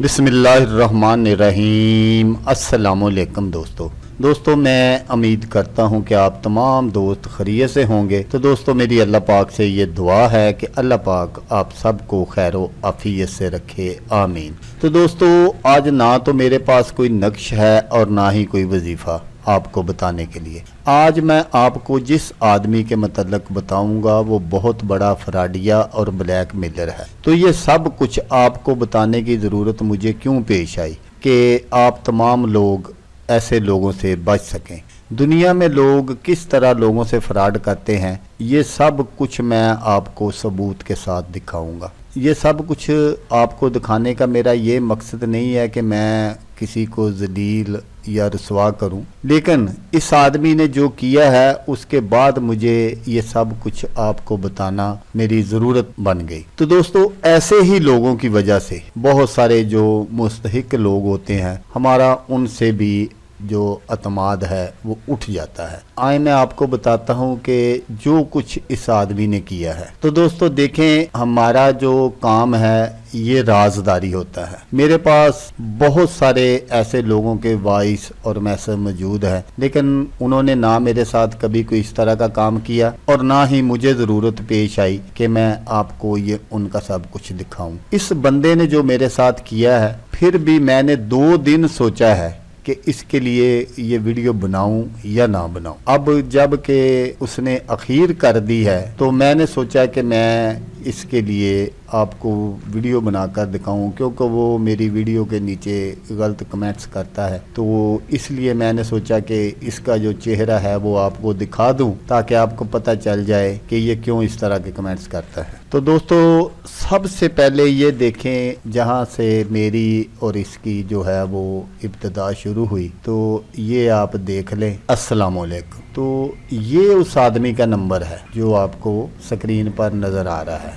बिस्मिल्लाहिर्रहमानिर्रहीम। अस्सलामुअलैकुम दोस्तों, मैं उम्मीद करता हूं कि आप तमाम दोस्त खैरियत से होंगे। तो दोस्तों, मेरी अल्लाह पाक से ये दुआ है कि अल्लाह पाक आप सबको खैर व आफियत से रखे, आमीन। तो दोस्तों, आज ना तो मेरे पास कोई नक्श है और ना ही कोई वजीफ़ा आपको बताने के लिए। आज मैं आपको जिस आदमी के मतलब बताऊंगा वो बहुत बड़ा फ्रॉडिया और ब्लैक मेलर है। तो ये सब कुछ आपको बताने की ज़रूरत मुझे क्यों पेश आई कि आप तमाम लोग ऐसे लोगों से बच सकें। दुनिया में लोग किस तरह लोगों से फ्रॉड करते हैं, ये सब कुछ मैं आपको सबूत के साथ दिखाऊंगा। ये सब कुछ आपको दिखाने का मेरा ये मकसद नहीं है कि मैं किसी को जलील या रुसवा करूं, लेकिन इस आदमी ने जो किया है उसके बाद मुझे ये सब कुछ आपको बताना मेरी ज़रूरत बन गई। तो दोस्तों, ऐसे ही लोगों की वजह से बहुत सारे जो मुस्तहिक लोग होते हैं, हमारा उनसे भी जो अतमाद है वो उठ जाता है। आए मैं आपको बताता हूँ कि जो कुछ इस आदमी ने किया है। तो दोस्तों देखें, हमारा जो काम है ये राजदारी होता है। मेरे पास बहुत सारे ऐसे लोगों के वॉइस और मैसेज मौजूद है, लेकिन उन्होंने ना मेरे साथ कभी कोई इस तरह का काम किया और ना ही मुझे ज़रूरत पेश आई कि मैं आपको ये उनका सब कुछ दिखाऊं। इस बंदे ने जो मेरे साथ किया है, फिर भी मैंने 2 दिन सोचा है कि इसके लिए ये वीडियो बनाऊं या ना बनाऊं। अब जब कि उसने अखीर कर दी है तो मैंने सोचा कि मैं इसके लिए आपको वीडियो बनाकर दिखाऊं, क्योंकि वो मेरी वीडियो के नीचे गलत कमेंट्स करता है। तो इसलिए मैंने सोचा कि इसका जो चेहरा है वो आपको दिखा दूं, ताकि आपको पता चल जाए कि ये क्यों इस तरह के कमेंट्स करता है। तो दोस्तों, सबसे पहले ये देखें जहां से मेरी और इसकी जो है वो इब्तिदा शुरू हुई, तो ये आप देख लें। अस्सलाम वालेकुम। तो ये उस आदमी का नंबर है जो आपको स्क्रीन पर नज़र आ रहा है।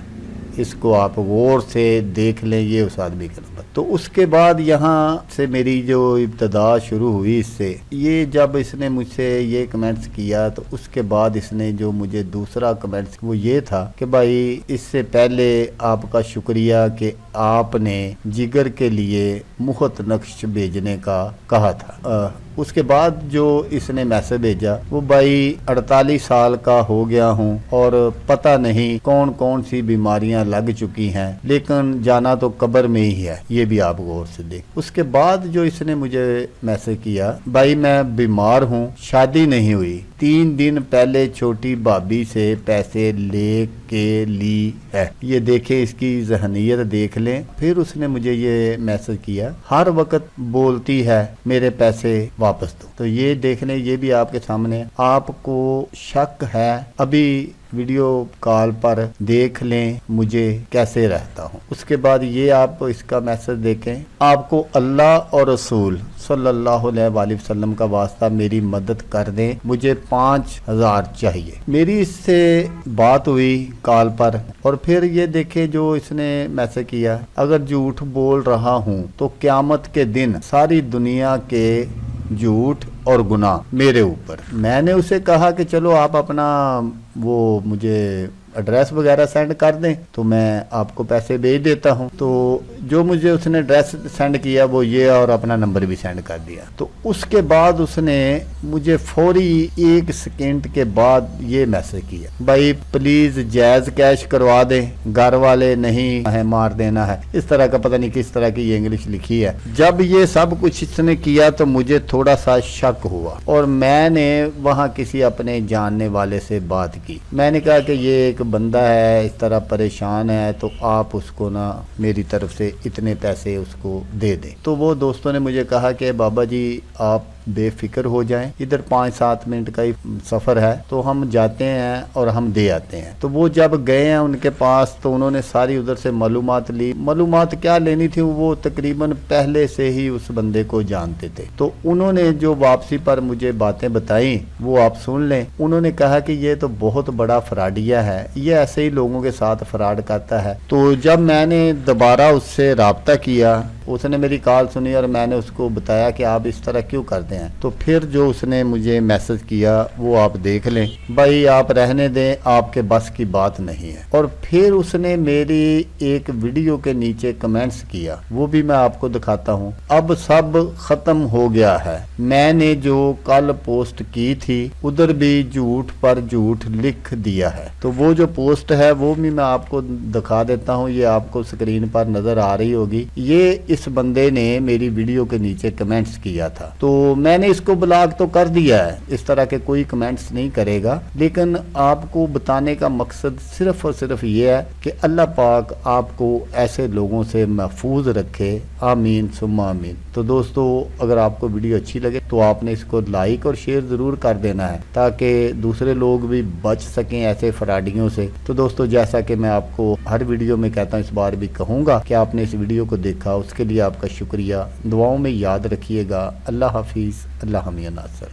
इसको आप गौर से देख लें, ये उस आदमी का नंबर। तो उसके बाद यहाँ से मेरी जो इब्तिदा शुरू हुई इससे, ये जब इसने मुझसे ये कमेंट्स किया तो उसके बाद इसने जो मुझे दूसरा कमेंट्स वो ये था कि भाई, इससे पहले आपका शुक्रिया कि आपने जिगर के लिए मुफ्त नक्श भेजने का कहा था। उसके बाद जो इसने मैसेज भेजा वो, भाई 48 साल का हो गया हूँ और पता नहीं कौन कौन सी बीमारियां लग चुकी हैं, लेकिन जाना तो कब्र में ही है, ये भी आप गौर से देख। उसके बाद जो इसने मुझे मैसेज किया, भाई मैं बीमार हूँ, शादी नहीं हुई, 3 दिन पहले छोटी भाभी से पैसे ले के ली है। ये देखे, इसकी जहनीत देख लें। फिर उसने मुझे ये मैसेज किया, हर वक्त बोलती है मेरे पैसे वापस दो। तो ये देख लें, ये भी आपके सामने। आपको शक है, अभी वीडियो कॉल पर देख लें मुझे कैसे रहता हूँ। उसके बाद ये आप इसका मैसेज देखें, आपको अल्लाह और रसूल सल्लल्लाहु अलैहि वसल्लम का वास्ता मेरी मदद कर दें, मुझे 5000 चाहिए। मेरी इससे बात हुई कॉल पर, और फिर ये देखें जो इसने मैसेज किया, अगर झूठ बोल रहा हूँ तो क़यामत के दिन सारी दुनिया के झूठ और गुनाह मेरे ऊपर। मैंने उसे कहा कि चलो आप अपना वो मुझे एड्रेस वगैरह सेंड कर दें तो मैं आपको पैसे भेज देता हूं। तो जो मुझे उसने एड्रेस सेंड किया वो ये, और अपना नंबर भी सेंड कर दिया। तो उसके बाद उसने मुझे फौरी 1 सेकेंड के बाद ये मैसेज किया, भाई प्लीज जायज कैश करवा दें, घर वाले नहीं है, मार देना है। इस तरह का पता नहीं किस तरह की ये इंग्लिश लिखी है। जब ये सब कुछ इसने किया तो मुझे थोड़ा सा शक हुआ, और मैंने वहाँ किसी अपने जानने वाले से बात की। मैंने कहा कि ये एक बंदा है इस तरह परेशान है, तो आप उसको ना मेरी तरफ से इतने पैसे उसको दे दें। तो वो दोस्तों ने मुझे कहा कि बाबा जी आप बेफिक्र हो जाएं, इधर 5-7 मिनट का ही सफ़र है, तो हम जाते हैं और हम दे आते हैं। तो वो जब गए हैं उनके पास तो उन्होंने सारी उधर से मालूमात ली। मालूमात क्या लेनी थी, वो तकरीबन पहले से ही उस बंदे को जानते थे। तो उन्होंने जो वापसी पर मुझे बातें बताई वो आप सुन लें। उन्होंने कहा कि ये तो बहुत बड़ा फ्रॉडिया है, ये ऐसे ही लोगों के साथ फ्रॉड करता है। तो जब मैंने दोबारा उससे राब्ता किया, उसने मेरी कॉल सुनी और मैंने उसको बताया कि आप इस तरह क्यों करते चाहते हैं। तो फिर जो उसने मुझे मैसेज किया वो आप देख लें। भाई आप रहने दें, आपके बस की बात नहीं है। और फिर उसने मेरी एक वीडियो के नीचे कमेंट्स किया, वो भी मैं आपको दिखाता हूँ। अब सब खत्म हो गया है, मैंने जो कल पोस्ट की थी उधर भी झूठ पर झूठ लिख दिया है। तो वो जो पोस्ट है वो भी मैं आपको दिखा देता हूँ, ये आपको स्क्रीन पर नजर आ रही होगी। ये इस बंदे ने मेरी वीडियो के नीचे कमेंट्स किया था, तो मैंने इसको ब्लॉक तो कर दिया है, इस तरह के कोई कमेंट्स नहीं करेगा। लेकिन आपको बताने का मकसद सिर्फ और सिर्फ ये है कि अल्लाह पाक आपको ऐसे लोगों से महफूज रखे, आमीन सुम्मा आमीन। तो दोस्तों अगर आपको वीडियो अच्छी लगे तो आपने इसको लाइक और शेयर ज़रूर कर देना है, ताकि दूसरे लोग भी बच सकें ऐसे फ्रॉडियों से। तो दोस्तों जैसा कि मैं आपको हर वीडियो में कहता हूँ, इस बार भी कहूँगा कि आपने इस वीडियो को देखा, उसके लिए आपका शुक्रिया। दुआओं में याद रखिएगा। अल्लाह हाफिज़, अल्लाह हमिया नासर।